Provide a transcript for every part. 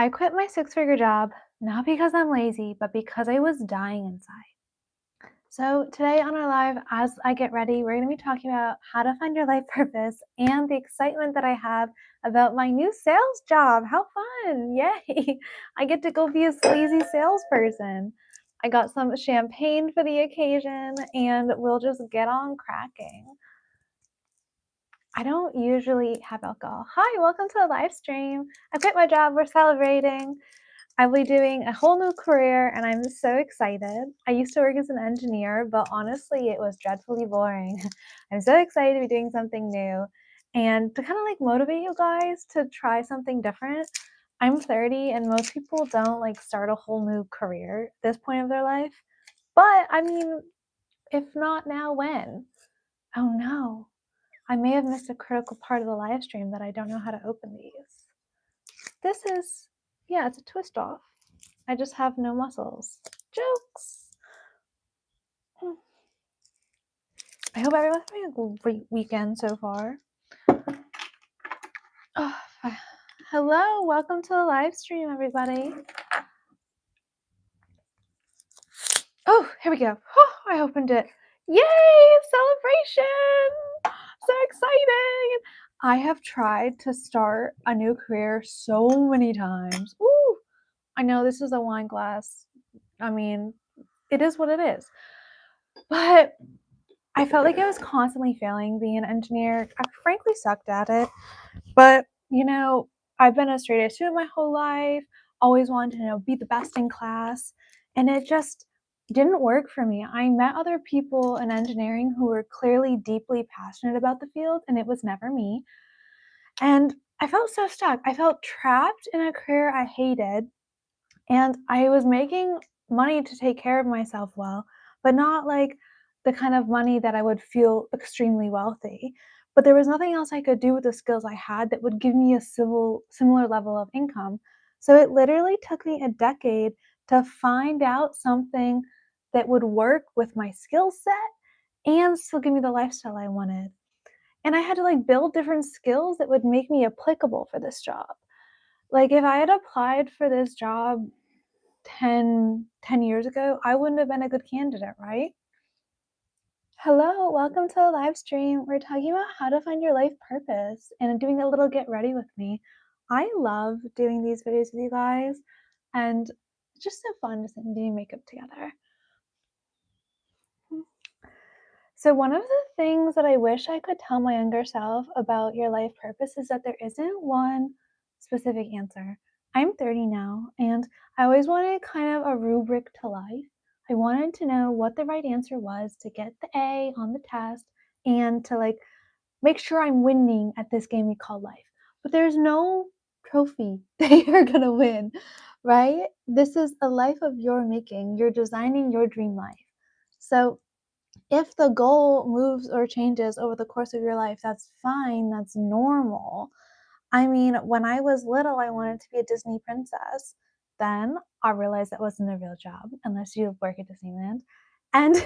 I quit my six-figure job, not because I'm lazy, but because I was dying inside. So today on our live, as I get ready, we're going to be talking about how to find your life purpose and the excitement that I have about my new sales job. How fun! Yay! I get to go be a sleazy salesperson. I got some champagne for the occasion, and we'll just get on cracking. I don't usually have alcohol. Hi, welcome to the live stream. I quit my job. We're celebrating. I'll be doing a whole new career, and I'm so excited. I used to work as an engineer, but honestly, it was dreadfully boring. I'm so excited to be doing something new and to kind of like motivate you guys to try something different. I'm 30, and most people don't like start a whole new career at this point of their life. But I mean, if not now, when? Oh no. I may have missed a critical part of the live stream that I don't know how to open these. This is, yeah, it's a twist off. I just have no muscles. Jokes. I hope everyone's having a great weekend so far. Oh, hello, welcome to the live stream, everybody. Oh, here we go. Oh, I opened it. Yay, celebration! So exciting! I have tried to start a new career so many times. Ooh, I know this is a wine glass. I mean, it is what it is. But I felt like I was constantly failing being an engineer. I frankly sucked at it. But, you know, I've been a straight A student my whole life, always wanted to, be the best in class. And it just didn't work for me. I met other people in engineering who were clearly deeply passionate about the field, and it was never me. And I felt so stuck. I felt trapped in a career I hated. And I was making money to take care of myself well, but not like the kind of money that I would feel extremely wealthy. But there was nothing else I could do with the skills I had that would give me a similar level of income. So it literally took me a decade to find out something that would work with my skill set and still give me the lifestyle I wanted. And I had to like build different skills that would make me applicable for this job. Like if I had applied for this job 10 years ago, I wouldn't have been a good candidate, right? Hello, welcome to the live stream. We're talking about how to find your life purpose and doing a little get ready with me. I love doing these videos with you guys, and it's just so fun to sit and do makeup together. So one of the things that I wish I could tell my younger self about your life purpose is that there isn't one specific answer. I'm 30 now, and I always wanted kind of a rubric to life. I wanted to know what the right answer was to get the A on the test and to like make sure I'm winning at this game we call life. But there's no trophy that you're gonna win, right? This is a life of your making. You're designing your dream life. So if the goal moves or changes over the course of your life, that's fine, that's normal. I mean, when I was little, I wanted to be a Disney princess. Then I realized that wasn't a real job unless you work at Disneyland. And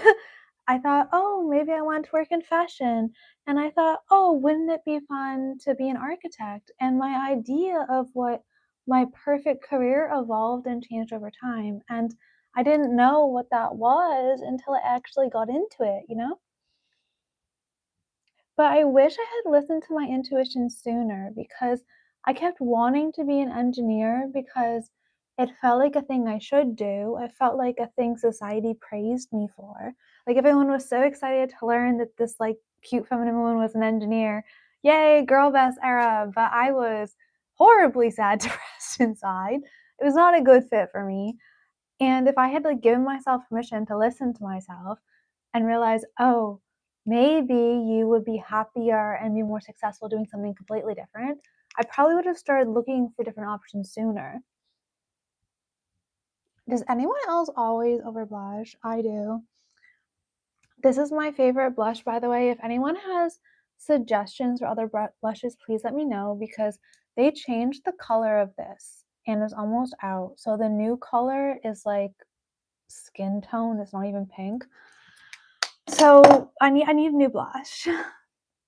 I thought, oh, maybe I want to work in fashion. And I thought, oh, wouldn't it be fun to be an architect? And my idea of what my perfect career evolved and changed over time. And I didn't know what that was until I actually got into it. But I wish I had listened to my intuition sooner because I kept wanting to be an engineer because it felt like a thing I should do. It felt like a thing society praised me for. Like everyone was so excited to learn that this like cute feminine woman was an engineer. Yay, girl best era. But I was horribly sad, depressed inside. It was not a good fit for me. And if I had like given myself permission to listen to myself and realize, oh, maybe you would be happier and be more successful doing something completely different, I probably would have started looking for different options sooner. Does anyone else always over blush? I do. This is my favorite blush, by the way. If anyone has suggestions for other blushes, please let me know because they changed the color of this and it's almost out. So the new color is like skin tone. It's not even pink. So I need a new blush.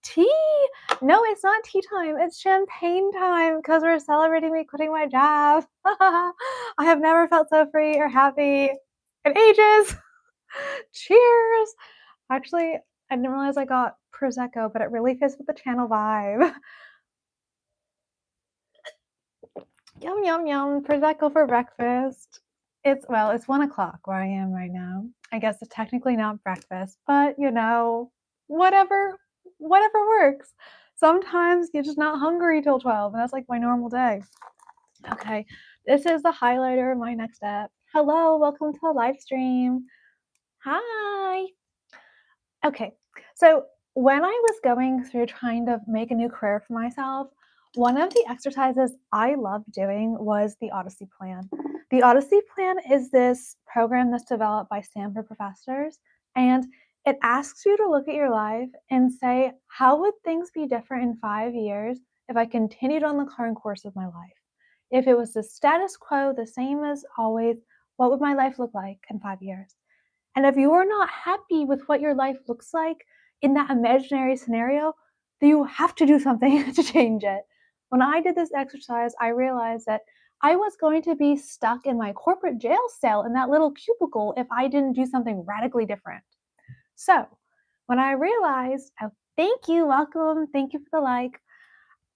Tea? No, it's not tea time. It's champagne time because we're celebrating me quitting my job. I have never felt so free or happy in ages. Cheers. Actually, I didn't realize I got Prosecco, but it really fits with the channel vibe. Yum, yum, yum. Prosecco for breakfast. It's 1 o'clock where I am right now. I guess it's technically not breakfast, but whatever, whatever works. Sometimes you're just not hungry till 12, and that's like my normal day. Okay, this is the highlighter of my next step. Hello, welcome to the live stream. Hi. Okay, so when I was going through trying to make a new career for myself, one of the exercises I loved doing was the Odyssey Plan. The Odyssey Plan is this program that's developed by Stanford professors, and it asks you to look at your life and say, how would things be different in 5 years if I continued on the current course of my life? If it was the status quo, the same as always, what would my life look like in 5 years? And if you are not happy with what your life looks like in that imaginary scenario, then you have to do something to change it. When I did this exercise, I realized that I was going to be stuck in my corporate jail cell in that little cubicle if I didn't do something radically different. So when I realized, oh, thank you, welcome, thank you for the like.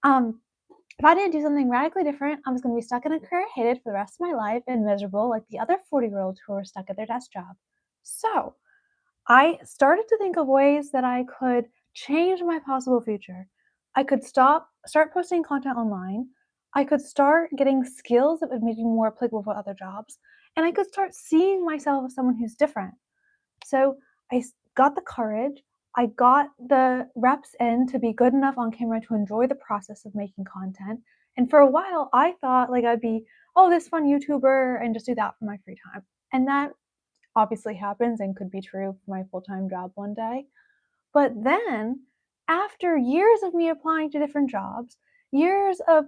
If I didn't do something radically different, I was going to be stuck in a career I hated for the rest of my life and miserable like the other 40-year-olds who were stuck at their desk job. So I started to think of ways that I could change my possible future. I could start posting content online. I could start getting skills that would make me more applicable for other jobs. And I could start seeing myself as someone who's different. So I got the courage. I got the reps in to be good enough on camera to enjoy the process of making content. And for a while, I thought like I'd be, oh, this fun YouTuber and just do that for my free time. And that obviously happens and could be true for my full-time job one day. But then, after years of me applying to different jobs, years of,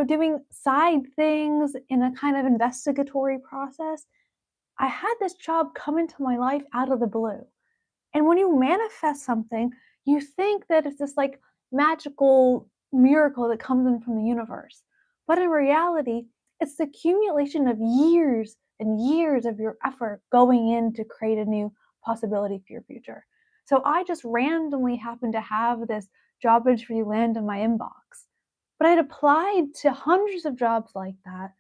doing side things in a kind of investigatory process, I had this job come into my life out of the blue. And when you manifest something, you think that it's this like magical miracle that comes in from the universe. But in reality, it's the accumulation of years and years of your effort going in to create a new possibility for your future. So I just randomly happened to have this job interview land in my inbox. But I had applied to hundreds of jobs like that.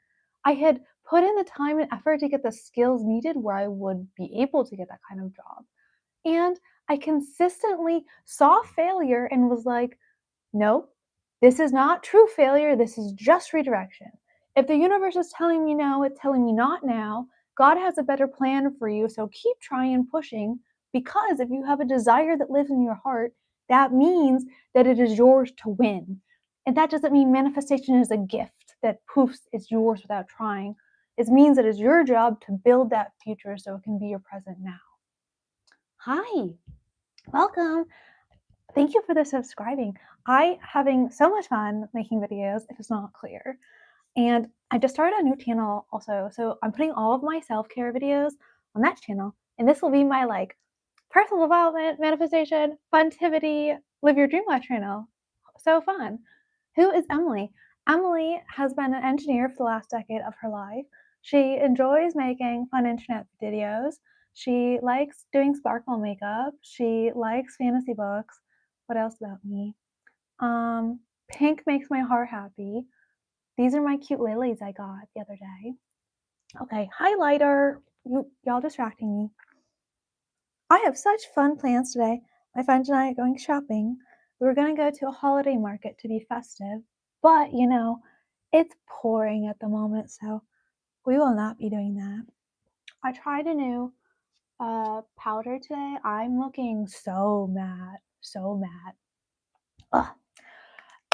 I had put in the time and effort to get the skills needed where I would be able to get that kind of job. And I consistently saw failure and was like, nope, this is not true failure. This is just redirection. If the universe is telling me no, it's telling me not now. God has a better plan for you. So keep trying and pushing, because if you have a desire that lives in your heart, that means that it is yours to win. And that doesn't mean manifestation is a gift that poofs, it's yours without trying. It means that it's your job to build that future so it can be your present now. Hi, welcome. Thank you for the subscribing. I having so much fun making videos, if it's not clear. And I just started a new channel also. So I'm putting all of my self-care videos on that channel. And this will be my like personal development, manifestation, funtivity, live your dream life channel. So fun. Who is Emily? Emily has been an engineer for the last decade of her life. She enjoys making fun internet videos. She likes doing sparkle makeup. She likes fantasy books. What else about me? Pink makes my heart happy. These are my cute lilies I got the other day. Okay, highlighter. Y'all distracting me. I have such fun plans today. My friends and I are going shopping. We were going to go to a holiday market to be festive, but it's pouring at the moment, so we will not be doing that. I tried a new powder today. I'm looking so mad, so mad. Ugh.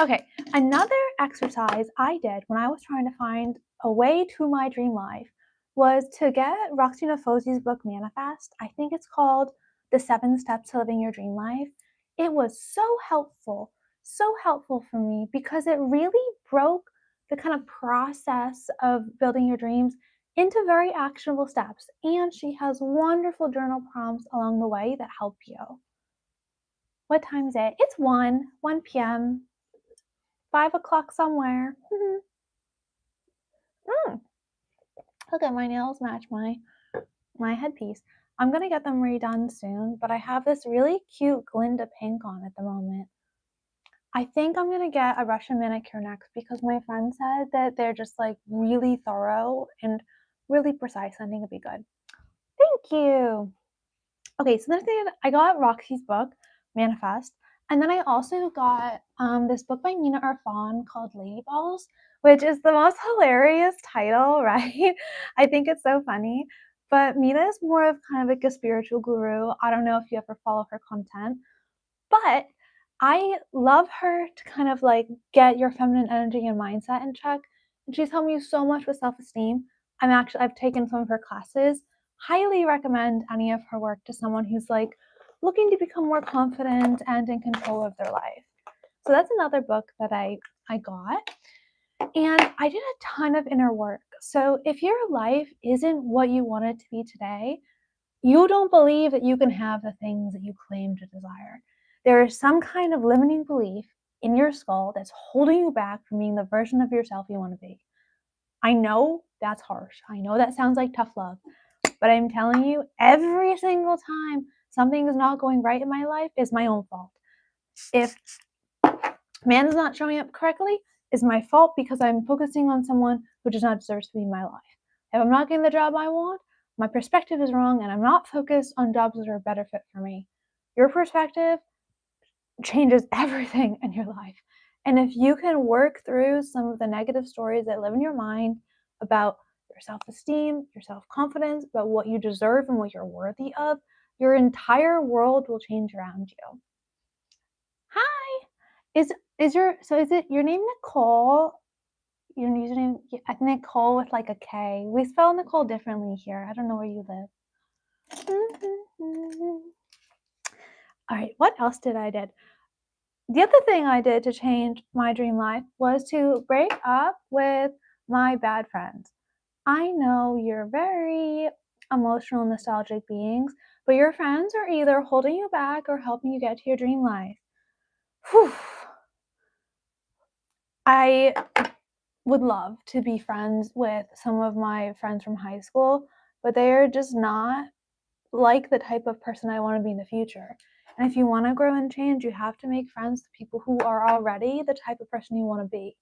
Okay, another exercise I did when I was trying to find a way to my dream life was to get Roxy Nafosi's book Manifest. I think it's called The 7 Steps to Living Your Dream Life. It was so helpful for me because it really broke the kind of process of building your dreams into very actionable steps. And she has wonderful journal prompts along the way that help you. What time is it? It's 1 p.m., 5 o'clock somewhere. Mm, look at my nails match my headpiece. I'm gonna get them redone soon, but I have this really cute Glinda pink on at the moment. I think I'm gonna get a Russian manicure next because my friend said that they're just like really thorough and really precise. I think it'd be good. Thank you. Okay, so then I got Roxy's book, Manifest, and then I also got this book by Nina Arfan called Ladyballs, which is the most hilarious title, right? I think it's so funny. But Mina is more of kind of like a spiritual guru. I don't know if you ever follow her content, but I love her to kind of like get your feminine energy and mindset in check. And she's helped me so much with self-esteem. I've taken some of her classes. Highly recommend any of her work to someone who's like looking to become more confident and in control of their life. So that's another book that I got. And I did a ton of inner work. So if your life isn't what you want it to be today, you don't believe that you can have the things that you claim to desire. There is some kind of limiting belief in your skull that's holding you back from being the version of yourself you want to be. I know that's harsh. I know that sounds like tough love, but I'm telling you, every single time something is not going right in my life is my own fault. If man's not showing up correctly, it's my fault because I'm focusing on someone who does not deserve to be in my life. If I'm not getting the job I want, my perspective is wrong and I'm not focused on jobs that are a better fit for me. Your perspective changes everything in your life. And if you can work through some of the negative stories that live in your mind about your self-esteem, your self-confidence, about what you deserve and what you're worthy of, your entire world will change around you. Hi. Is it your name Nicole? Your username, I think Nicole with like a K. We spell Nicole differently here. I don't know where you live. All right, what else did I did? The other thing I did to change my dream life was to break up with my bad friends. I know you're very emotional, nostalgic beings, but your friends are either holding you back or helping you get to your dream life. Whew. I would love to be friends with some of my friends from high school, but they are just not like the type of person I want to be in the future. And if you want to grow and change, you have to make friends with people who are already the type of person you want to be.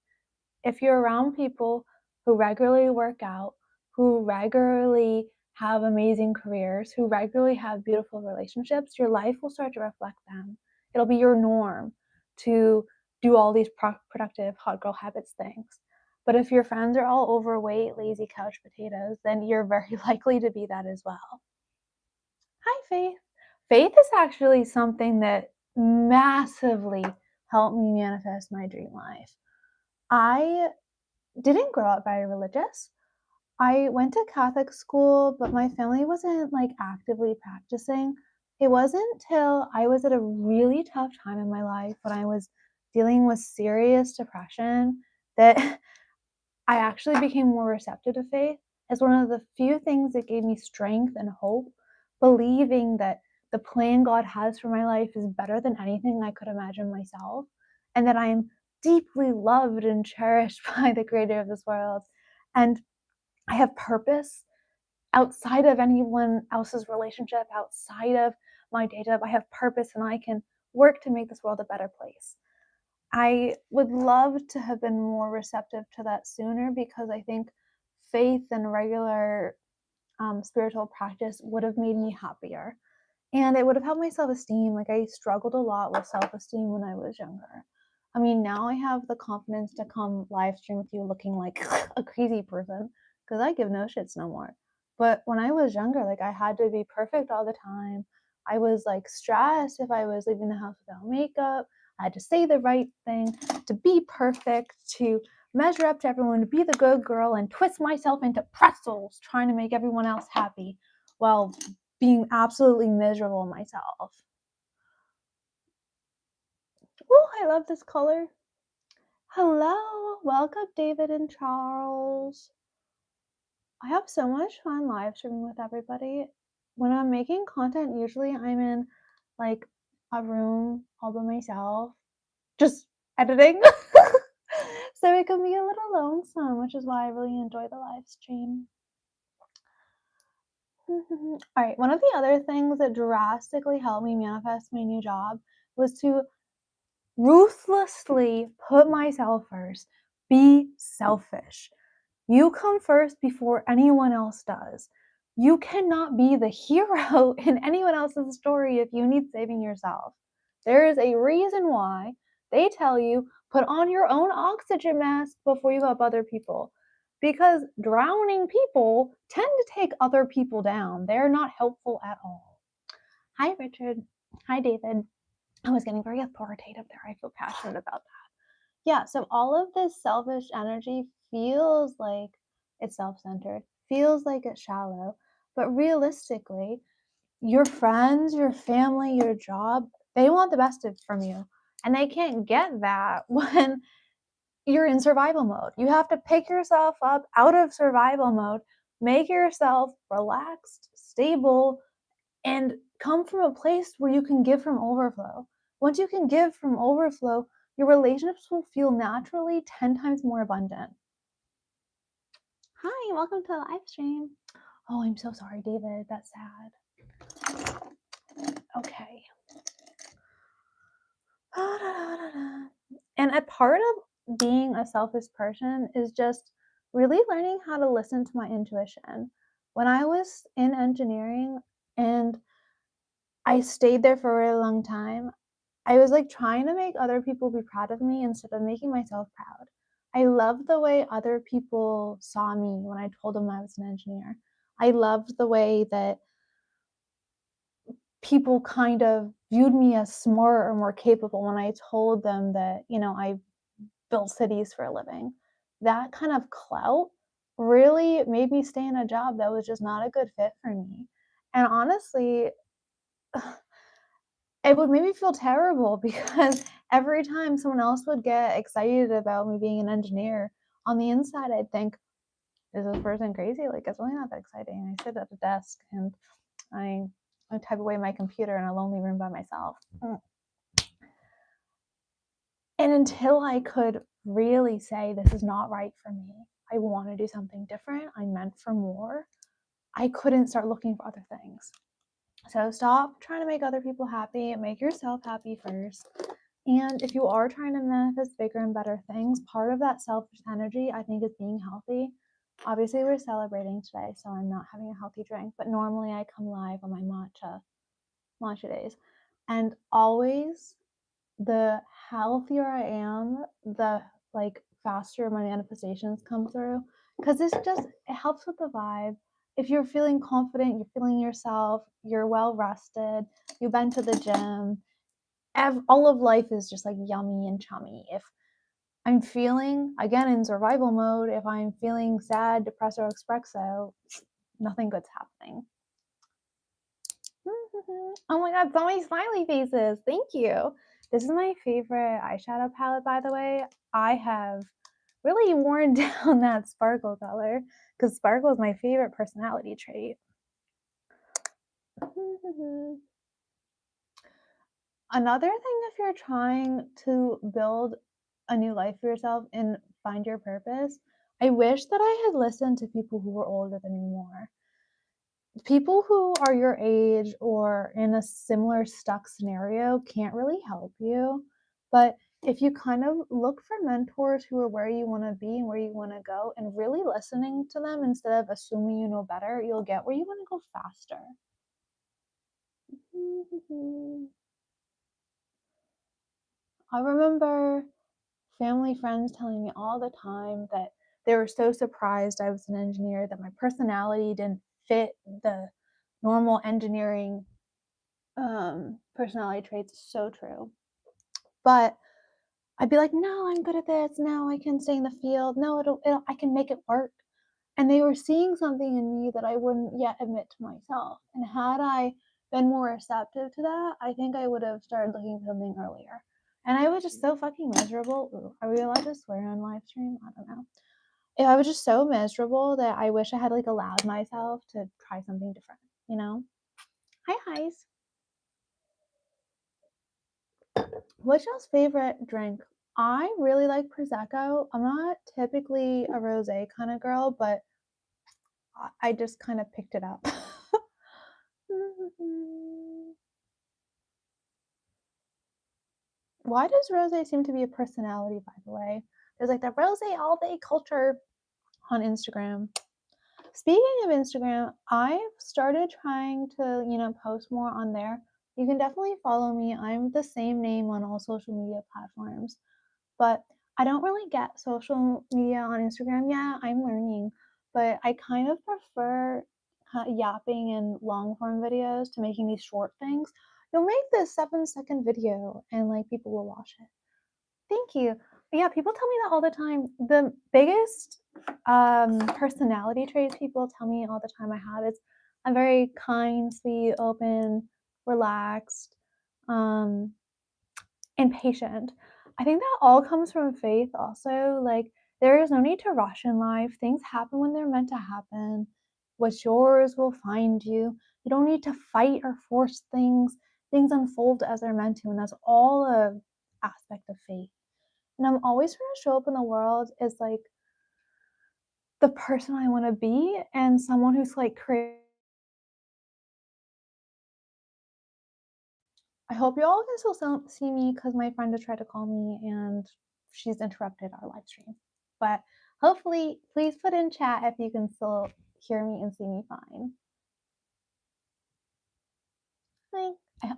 If you're around people who regularly work out, who regularly have amazing careers, who regularly have beautiful relationships, your life will start to reflect them. It'll be your norm to do all these productive hot girl habits things. But if your friends are all overweight, lazy couch potatoes, then you're very likely to be that as well. Hi, Faith. Faith is actually something that massively helped me manifest my dream life. I didn't grow up very religious. I went to Catholic school, but my family wasn't like actively practicing. It wasn't till I was at a really tough time in my life when I was dealing with serious depression that I actually became more receptive to faith as one of the few things that gave me strength and hope, believing that the plan God has for my life is better than anything I could imagine myself, and that I'm deeply loved and cherished by the creator of this world. And I have purpose outside of anyone else's relationship, outside of my day job. I have purpose and I can work to make this world a better place. I would love to have been more receptive to that sooner because I think faith and regular spiritual practice would have made me happier. And it would have helped my self-esteem. Like I struggled a lot with self-esteem when I was younger. I mean, now I have the confidence to come live stream with you looking like a crazy person because I give no shits no more. But when I was younger, like I had to be perfect all the time. I was like stressed if I was leaving the house without makeup. I had to say the right thing, to be perfect, to measure up to everyone, to be the good girl and twist myself into pretzels trying to make everyone else happy while being absolutely miserable myself. Oh, I love this color. Hello, welcome David and Charles. I have so much fun live streaming with everybody. When I'm making content, usually I'm in like a room all by myself, just editing. So it can be a little lonesome, which is why I really enjoy the live stream. All right, one of the other things that drastically helped me manifest my new job was to ruthlessly put myself first. Be selfish. You come first before anyone else does. You cannot be the hero in anyone else's story if you need saving yourself. There is a reason why they tell you put on your own oxygen mask before you help other people. Because drowning people tend to take other people down. They're not helpful at all. Hi, Richard. Hi, David. I was getting very authoritative there. I feel passionate about that. Yeah, so all of this selfish energy feels like it's self-centered, feels like it's shallow, but realistically, your friends, your family, your job, they want the best from you. And they can't get that when you're in survival mode. You have to pick yourself up out of survival mode, make yourself relaxed, stable, and come from a place where you can give from overflow. Once you can give from overflow, your relationships will feel naturally 10 times more abundant. Hi, welcome to the live stream. Oh, I'm so sorry, David. That's sad. Okay. And a part of being a selfish person is just really learning how to listen to my intuition. When I was in engineering and I stayed there for a really long time, I was like trying to make other people be proud of me instead of making myself proud. I loved the way other people saw me when I told them I was an engineer. I loved the way that people kind of viewed me as smarter or more capable when I told them that, I built cities for a living. That kind of clout really made me stay in a job that was just not a good fit for me. And honestly, it would make me feel terrible because every time someone else would get excited about me being an engineer, on the inside, I'd think, is this person crazy? Like, it's really not that exciting. I sit at a desk and I type away my computer in a lonely room by myself. And until I could really say, this is not right for me, I want to do something different, I'm meant for more, I couldn't start looking for other things. So stop trying to make other people happy, make yourself happy first. And if you are trying to manifest bigger and better things, part of that selfish energy, I think, is being healthy. Obviously, we're celebrating today, so I'm not having a healthy drink, but normally I come live on my matcha days. And always, the healthier I am, the faster my manifestations come through. Because it helps with the vibe. If you're feeling confident, you're feeling yourself, you're well rested, you've been to the gym, all of life is just like yummy and chummy. If I'm feeling, again, in survival mode, if I'm feeling sad, depressed, or espresso, nothing good's happening. Oh my god, so many smiley faces. Thank you. This is my favorite eyeshadow palette, by the way. I have really worn down that sparkle color because sparkle is my favorite personality trait. Another thing, if you're trying to build a new life for yourself and find your purpose, I wish that I had listened to people who were older than me more. People who are your age or in a similar stuck scenario can't really help you. But if you kind of look for mentors who are where you want to be and where you want to go and really listening to them instead of assuming you know better, you'll get where you want to go faster. I remember family friends telling me all the time that they were so surprised I was an engineer, that my personality didn't fit the normal engineering personality traits. So true. But I'd be like, no, I'm good at this. No, I can stay in the field. No, I can make it work. And they were seeing something in me that I wouldn't yet admit to myself. And had I been more receptive to that, I think I would have started looking for something earlier. And I was just so fucking miserable. Ooh, are we allowed to swear on live stream? I don't know. I was just so miserable that I wish I had allowed myself to try something different, Hi, Heis. What's y'all's favorite drink? I really like Prosecco. I'm not typically a rosé kind of girl, but I just kind of picked it up. Why does rosé seem to be a personality, by the way? There's like the rosé all day culture on Instagram. Speaking of Instagram, I've started trying to, post more on there. You can definitely follow me. I'm the same name on all social media platforms. But I don't really get social media on Instagram yet. I'm learning, but I kind of prefer yapping and long form videos to making these short things. You'll make this 7-second video and like people will watch it. Thank you. But yeah, people tell me that all the time. The biggest personality traits people tell me all the time I have is I'm very kind, sweet, open, relaxed, um, and patient. I think that all comes from faith also. Like, there is no need to rush in life. Things happen when they're meant to happen. What's yours will find you. You don't need to fight or force things. Things unfold as they're meant to, and that's all a aspect of faith. And I'm always trying to show up in the world as like the person I want to be and someone who's like creative. I hope you all can still see me because my friend has tried to call me and she's interrupted our live stream. But hopefully, please put in chat if you can still hear me and see me fine.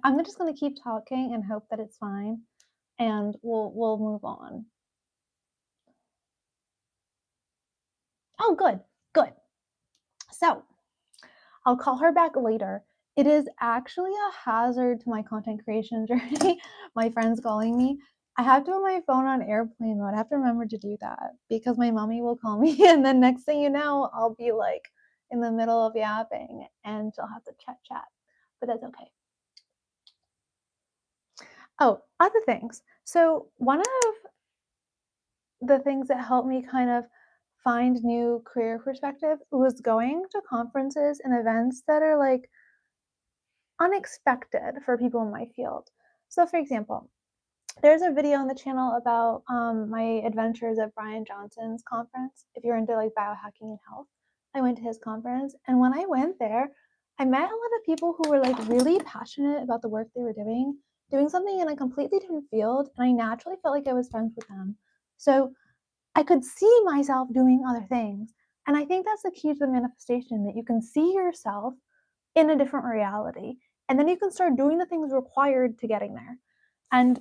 I'm just gonna keep talking and hope that it's fine, and we'll move on. Oh, good, good. So I'll call her back later. It is actually a hazard to my content creation journey. My friend's calling me. I have to put my phone on airplane mode. I have to remember to do that because my mommy will call me, and then next thing you know, I'll be like in the middle of yapping and she'll have to chat. But that's okay. Oh, other things. So one of the things that helped me kind of find new career perspective was going to conferences and events that are like unexpected for people in my field. So, for example, there's a video on the channel about my adventures at Brian Johnson's conference. If you're into like biohacking and health, I went to his conference, and when I went there, I met a lot of people who were like really passionate about the work they were doing something in a completely different field, and I naturally felt like I was friends with them. So I could see myself doing other things, and I think that's the key to the manifestation, that you can see yourself in a different reality. And then you can start doing the things required to getting there. And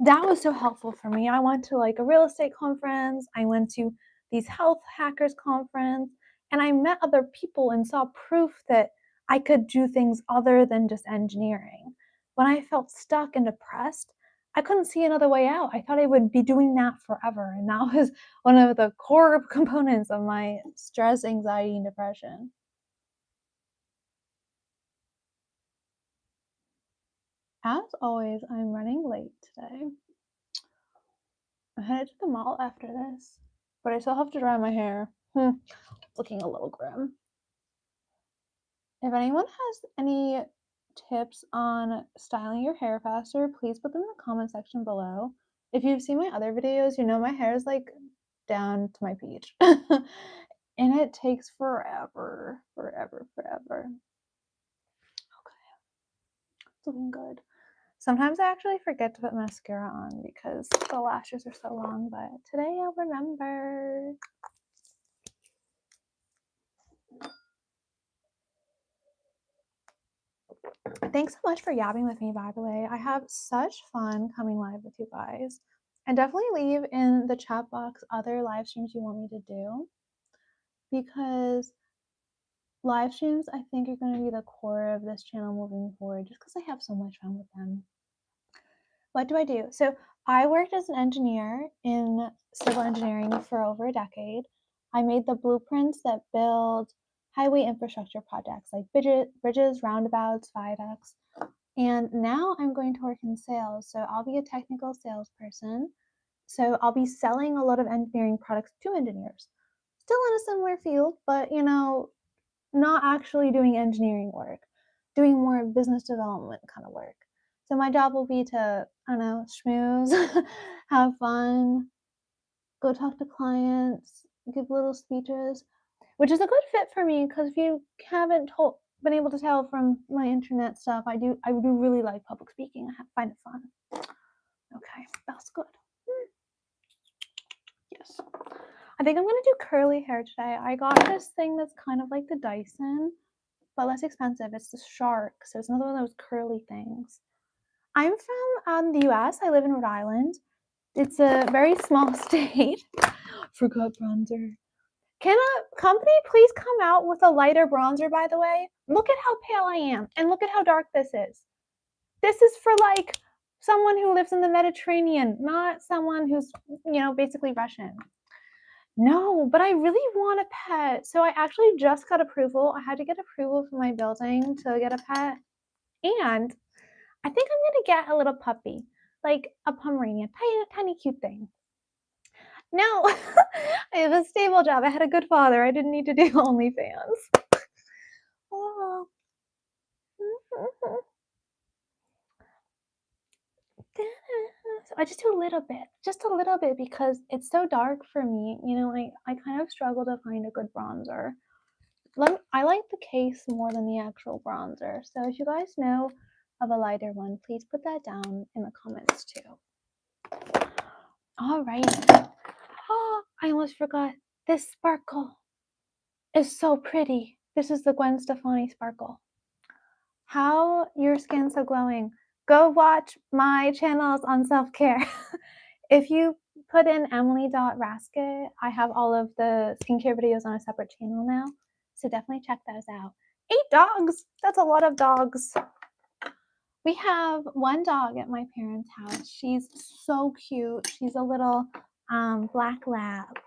that was so helpful for me. I went to like a real estate conference, I went to these health hackers conference, and I met other people and saw proof that I could do things other than just engineering. When I felt stuck and depressed, I couldn't see another way out. I thought I would be doing that forever. And that was one of the core components of my stress, anxiety, and depression. As always, I'm running late today. I'm headed to the mall after this, but I still have to dry my hair. Looking a little grim. If anyone has any tips on styling your hair faster, please put them in the comment section below. If you've seen my other videos, you know my hair is like down to my peach. And it takes forever. Okay, it's looking good. Sometimes I actually forget to put mascara on because the lashes are so long, but today I'll remember. Thanks so much for yapping with me, by the way. I have such fun coming live with you guys. And definitely leave in the chat box other live streams you want me to do, because live streams, I think, are going to be the core of this channel moving forward, just because I have so much fun with them. What do I do? So I worked as an engineer in civil engineering for over a decade. I made the blueprints that build highway infrastructure projects like bridges, roundabouts, viaducts. And now I'm going to work in sales. So I'll be a technical salesperson. So I'll be selling a lot of engineering products to engineers. Still in a similar field, but not actually doing engineering work, doing more business development kind of work. So my job will be to I don't know, schmooze, have fun, go talk to clients, give little speeches, which is a good fit for me because if you haven't been able to tell from my internet stuff, I do really like public speaking. I find it fun. Okay, that's good. Yes. I think I'm gonna do curly hair today. I got this thing that's kind of like the Dyson, but less expensive. It's the Shark, so it's another one of those curly things. I'm from the US. I live in Rhode Island. It's a very small state. Forgot bronzer. Can a company please come out with a lighter bronzer, by the way? Look at how pale I am, and look at how dark this is. This is for, like, someone who lives in the Mediterranean, not someone who's, basically Russian. No, but I really want a pet. So I actually just got approval. I had to get approval from my building to get a pet, and I think I'm gonna get a little puppy, like a Pomeranian, tiny cute thing. No, I have a stable job. I had a good father. I didn't need to do OnlyFans. Oh. So I just do just a little bit because it's so dark for me. I kind of struggle to find a good bronzer. I like the case more than the actual bronzer. So if you guys know of a lighter one, please put that down in the comments too. All right. Oh, I almost forgot. This sparkle is so pretty. This is the Gwen Stefani sparkle. How your skin so glowing? Go watch my channels on self-care. If you put in emily.rasket, I have all of the skincare videos on a separate channel now. So definitely check those out. 8 dogs! That's a lot of dogs. We have one dog at my parents' house. She's so cute. She's a little black lab.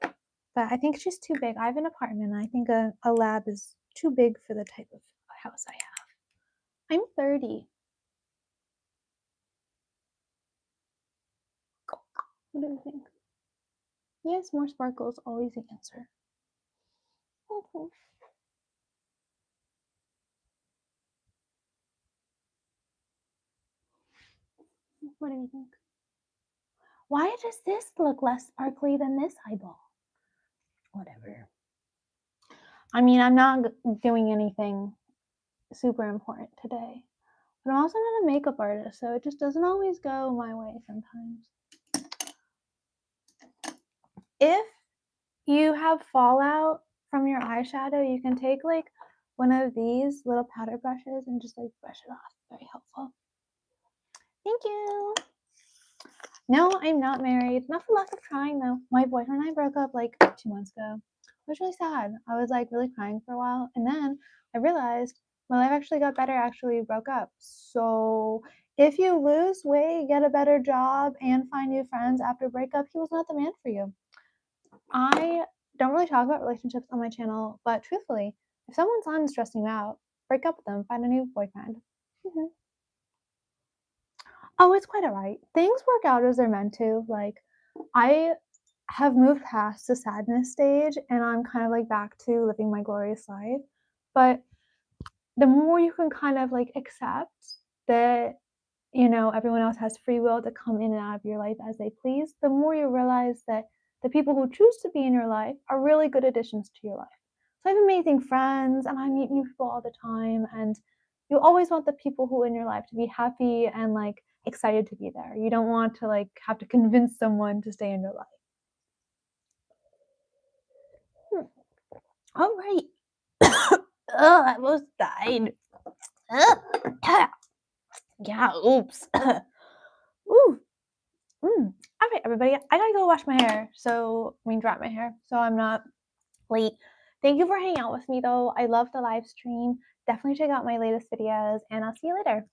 But I think she's too big. I have an apartment. And I think a lab is too big for the type of house I have. I'm 30. What do you think? Yes, more sparkles, always the answer. What do you think? Why does this look less sparkly than this eyeball? Whatever. I mean, I'm not doing anything super important today. But I'm also not a makeup artist, so it just doesn't always go my way sometimes. If you have fallout from your eyeshadow, you can take like one of these little powder brushes and just like brush it off. Very helpful. Thank you. No, I'm not married. Not for lack of trying though. My boyfriend and I broke up like 2 months ago. It was really sad. I was like really crying for a while, and then I realized my life actually got better after we broke up. So if you lose weight, get a better job, and find new friends after a breakup, he was not the man for you. I don't really talk about relationships on my channel, but truthfully, if someone's on stressing you out, break up with them, find a new boyfriend. Oh, it's quite alright. Things work out as they're meant to. Like, I have moved past the sadness stage and I'm kind of like back to living my glorious life. But the more you can kind of like accept that, everyone else has free will to come in and out of your life as they please, the more you realize that the people who choose to be in your life are really good additions to your life. So I have amazing friends and I meet new people all the time, and you always want the people who are in your life to be happy and like excited to be there. You don't want to like have to convince someone to stay in your life. All right. I almost died. Yeah, oops. Ooh. All right, everybody. I gotta go wash my hair. Dry my hair so I'm not late. Thank you for hanging out with me though. I love the live stream. Definitely check out my latest videos and I'll see you later.